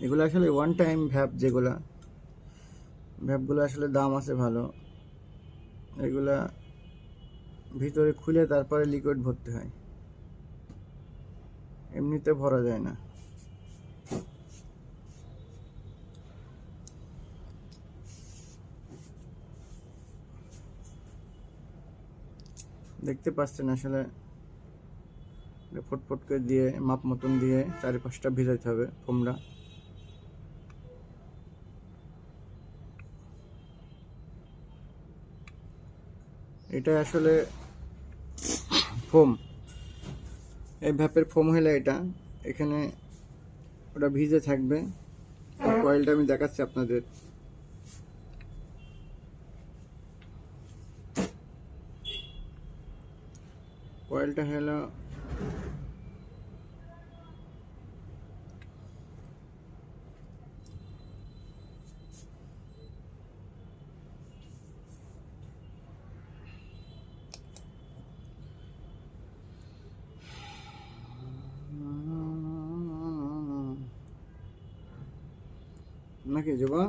এগুলো আসলে one time ভ্যাপ, যেগুলা ভ্যাপগুলো আসলে দাম আছে ভালো। এগুলা ভিতরে খুলে তারপরে লিকুইড ভরতে হয়, এমনিতে ভরা যায় না। দেখতে পাচ্ছেন আসলে ফুটফুট করে দিয়ে মাপ মতন দিয়ে চারিপাশটা ভিজাইতে হবে ফোমটা। এটা আসলে ফোম, এই ভ্যাপের ফোম হলে এটা এখানে ওটা ভিজে থাকবে। কয়েলটা আমি দেখাচ্ছি আপনাদের। কয়েলটা হলো নাকি যুবা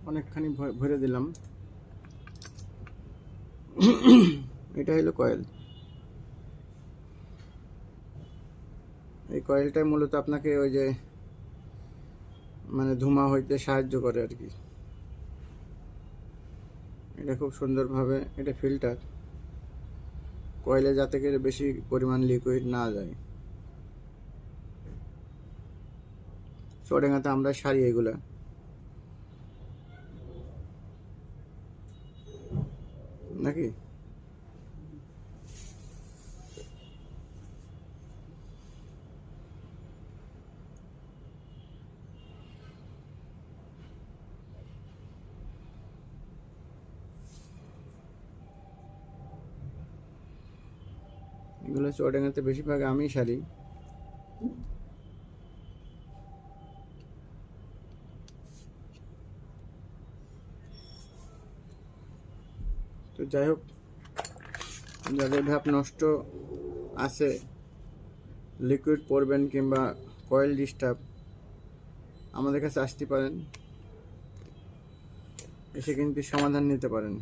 অনেকখানি ভরে দিলাম। এটা হলো কয়েল। এই কয়েলটাই মূলত আপনাকে ওই যে মানে ধোঁয়া হইতে সাহায্য করে আর কি। এটা খুব সুন্দরভাবে, এটা ফিল্টার, কয়েলে যাতে করে বেশি পরিমাণ লিকুইড না যায়। চুয়াডাঙ্গাতে আমরা সারি এগুলা। নাকি এগুলো চুয়াডাঙ্গাতে বেশিরভাগ আমি সারি। তো যাই হোক, যাদের ভ্যাপ নষ্ট আছে, লিকুইড পরবেন কিংবা কয়েল ডিস্টার্ব, আমাদের কাছে আসতে পারেন, এসে কিন্তু সমাধান নিতে পারেন।